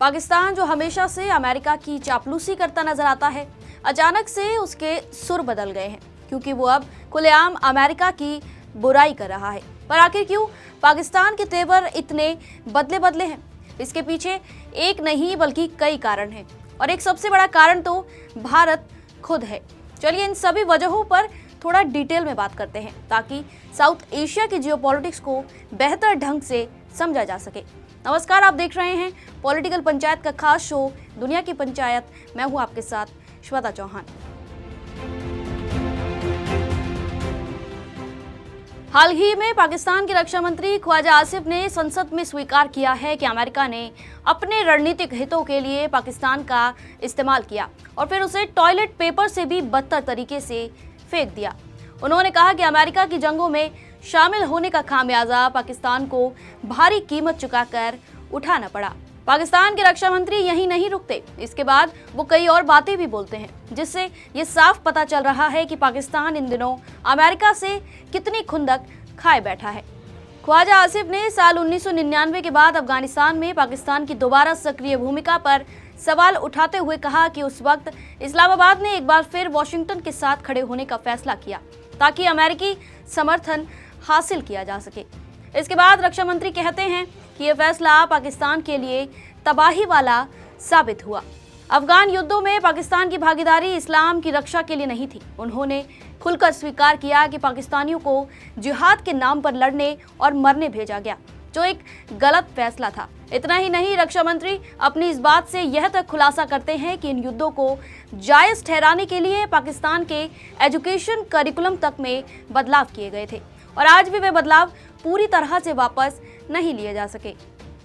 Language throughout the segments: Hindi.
पाकिस्तान जो हमेशा से अमेरिका की चापलूसी करता नजर आता है, अचानक से उसके सुर बदल गए हैं क्योंकि वो अब खुलेआम अमेरिका की बुराई कर रहा है। पर आखिर क्यों पाकिस्तान के तेवर इतने बदले बदले हैं? इसके पीछे एक नहीं बल्कि कई कारण हैं और एक सबसे बड़ा कारण तो भारत खुद है। चलिए इन सभी वजहों पर थोड़ा डिटेल में बात करते हैं ताकि साउथ एशिया की जियोपॉलिटिक्स को बेहतर ढंग से समझा जा सके। नमस्कार, आप देख रहे हैं पॉलिटिकल पंचायत का खास शो दुनिया की पंचायत। मैं हूं आपके साथ श्वेता चौहान। हाल ही में पाकिस्तान के रक्षा मंत्री ख्वाजा आसिफ ने संसद में स्वीकार किया है कि अमेरिका ने अपने रणनीतिक हितों के लिए पाकिस्तान का इस्तेमाल किया और फिर उसे टॉयलेट पेपर से भी बदतर तरीके से फेंक दिया। उन्होंने कहा कि अमेरिका की जंगों में शामिल होने का खामियाजा पाकिस्तान को भारी कीमत चुकाकर उठाना पड़ा। पाकिस्तान के रक्षा मंत्री यहीं नहीं रुकते, इसके बाद वो कई और बातें भी बोलते हैं जिससे ये साफ पता चल रहा है कि पाकिस्तान इन दिनों अमेरिका से कितनी खुंदक खाए बैठा है। ख्वाजा आसिफ ने साल 1999 के बाद अफगानिस्तान में पाकिस्तान की दोबारा सक्रिय भूमिका पर सवाल उठाते हुए कहा कि उस वक्त इस्लामाबाद ने एक बार फिर वॉशिंगटन के साथ खड़े होने का फैसला किया ताकि अमेरिकी समर्थन हासिल किया जा सके। इसके बाद रक्षा मंत्री कहते हैं कि यह फैसला पाकिस्तान के लिए तबाही वाला साबित हुआ। अफगान युद्धों में पाकिस्तान की भागीदारी इस्लाम की रक्षा के लिए नहीं थी। उन्होंने खुलकर स्वीकार किया कि पाकिस्तानियों को जिहाद के नाम पर लड़ने और मरने भेजा गया, जो एक गलत फैसला था। इतना ही नहीं, रक्षा मंत्री अपनी इस बात से यह तक खुलासा करते हैं कि इन युद्धों को जायज ठहराने के लिए पाकिस्तान के एजुकेशन करिकुलम तक में बदलाव किए गए थे और आज भी वे बदलाव पूरी तरह से वापस नहीं लिए जा सके।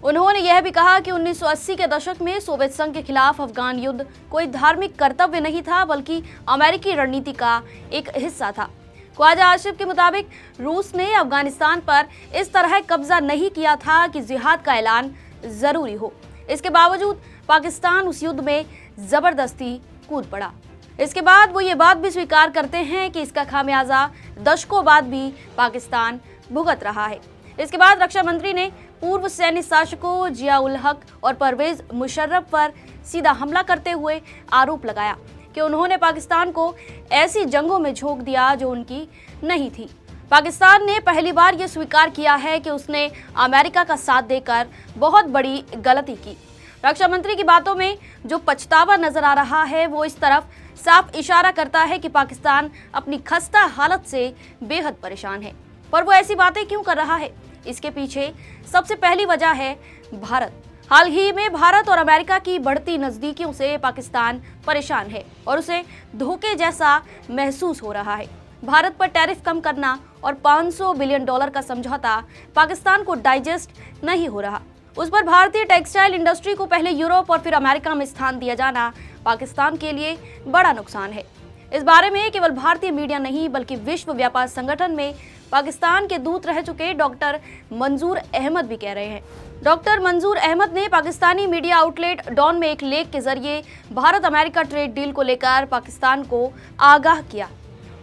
उन्होंने यह भी कहा कि 1980 के दशक में सोवियत संघ के खिलाफ अफगान युद्ध कोई धार्मिक कर्तव्य नहीं था बल्कि अमेरिकी रणनीति का एक हिस्सा था। ख्वाजा आसिफ के मुताबिक रूस ने अफगानिस्तान पर इस तरह कब्जा नहीं किया था कि जिहाद का ऐलान जरूरी हो। इसके बावजूद पाकिस्तान उस युद्ध में जबरदस्ती कूद पड़ा। इसके बाद वो ये बात भी स्वीकार करते हैं कि इसका खामियाजा दशकों बाद भी पाकिस्तान भुगत रहा है। इसके बाद रक्षा मंत्री ने पूर्व सैन्य शासकों जिया उल हक और परवेज मुशर्रफ पर सीधा हमला करते हुए आरोप लगाया कि उन्होंने पाकिस्तान को ऐसी जंगों में झोंक दिया जो उनकी नहीं थी। पाकिस्तान ने पहली बार यह स्वीकार किया है कि उसने अमेरिका का साथ देकर बहुत बड़ी गलती की। रक्षा मंत्री की बातों में जो पछतावा नजर आ रहा है वो इस तरफ साफ इशारा करता है कि पाकिस्तान अपनी खस्ता हालत से बेहद परेशान है। पर वो ऐसी बातें क्यों कर रहा है? इसके पीछे सबसे पहली वजह है भारत। हाल ही में भारत और अमेरिका की बढ़ती नजदीकियों से पाकिस्तान परेशान है और उसे धोखे जैसा महसूस हो रहा है। भारत पर टैरिफ कम करना और $500 बिलियन का समझौता पाकिस्तान को डाइजेस्ट नहीं हो रहा। उस पर भारतीय टेक्सटाइल इंडस्ट्री को पहले यूरोप और फिर अमेरिका में स्थान दिया जाना पाकिस्तान के लिए बड़ा नुकसान है। इस बारे में केवल भारतीय मीडिया नहीं बल्कि विश्व व्यापार संगठन में पाकिस्तान के दूत रह चुके डॉक्टर मंजूर अहमद भी कह रहे हैं। डॉक्टर मंजूर अहमद ने पाकिस्तानी मीडिया आउटलेट डॉन में एक लेख के जरिए भारत अमेरिका ट्रेड डील को लेकर पाकिस्तान को आगाह किया।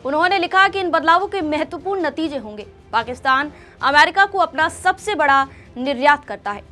उन्होंने लिखा कि इन बदलावों के महत्वपूर्ण नतीजे होंगे। पाकिस्तान अमेरिका को अपना सबसे बड़ा निर्यात करता है।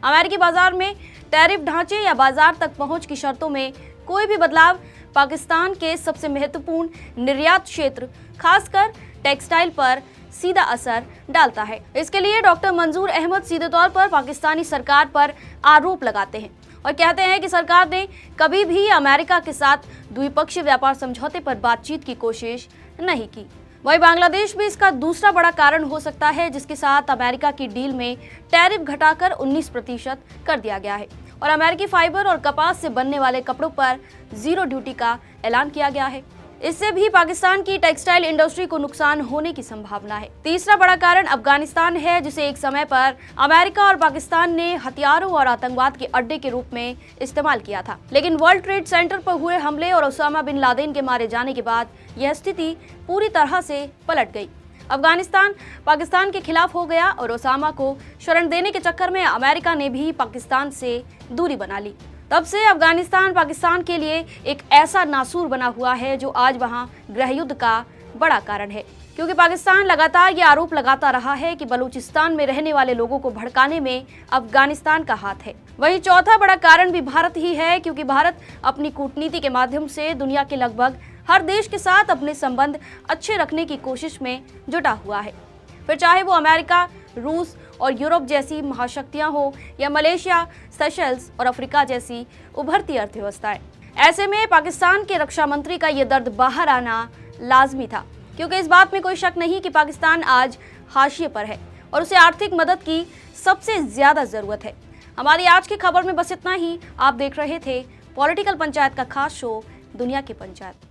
अमेरिकी बाजार में टैरिफ ढांचे या बाजार तक पहुंच की शर्तों में कोई भी बदलाव पाकिस्तान के सबसे महत्वपूर्ण निर्यात क्षेत्र खासकर टेक्सटाइल पर सीधा असर डालता है। इसके लिए डॉक्टर मंजूर अहमद सीधे तौर पर पाकिस्तानी सरकार पर आरोप लगाते हैं और कहते हैं कि सरकार ने कभी भी अमेरिका के साथ द्विपक्षीय व्यापार समझौते पर बातचीत की कोशिश नहीं की। वहीं बांग्लादेश भी इसका दूसरा बड़ा कारण हो सकता है, जिसके साथ अमेरिका की डील में टैरिफ घटाकर 19% कर दिया गया है और अमेरिकी फाइबर और कपास से बनने वाले कपड़ों पर जीरो ड्यूटी का ऐलान किया गया है। इससे भी पाकिस्तान की टेक्सटाइल इंडस्ट्री को नुकसान होने की संभावना है। तीसरा बड़ा कारण अफगानिस्तान है, जिसे एक समय पर अमेरिका और पाकिस्तान ने हथियारों और आतंकवाद के अड्डे के रूप में इस्तेमाल किया था। लेकिन वर्ल्ड ट्रेड सेंटर पर हुए हमले और ओसामा बिन लादेन के मारे जाने के बाद यह स्थिति पूरी तरह से पलट गई। अफगानिस्तान पाकिस्तान के खिलाफ हो गया और ओसामा को शरण देने के चक्कर में अमेरिका ने भी पाकिस्तान से दूरी बना ली। तब से अफगानिस्तान पाकिस्तान के लिए एक ऐसा नासूर बना हुआ है जो आज वहां गृहयुद्ध का बड़ा कारण है, क्योंकि पाकिस्तान लगातार ये आरोप लगाता रहा है कि बलूचिस्तान में रहने वाले लोगों को भड़काने में अफगानिस्तान का हाथ है। वहीं चौथा बड़ा कारण भी भारत ही है, क्योंकि भारत अपनी कूटनीति के माध्यम से दुनिया के लगभग हर देश के साथ अपने संबंध अच्छे रखने की कोशिश में जुटा हुआ है। फिर चाहे वो अमेरिका, रूस और यूरोप जैसी महाशक्तियां हो या मलेशिया, सेशल्स और अफ्रीका जैसी उभरती अर्थव्यवस्थाएं। ऐसे में पाकिस्तान के रक्षा मंत्री का ये दर्द बाहर आना लाजमी था, क्योंकि इस बात में कोई शक नहीं कि पाकिस्तान आज हाशिए पर है और उसे आर्थिक मदद की सबसे ज्यादा जरूरत है। हमारी आज की खबर में बस इतना ही। आप देख रहे थे पॉलिटिकल पंचायत का खास शो दुनिया की पंचायत।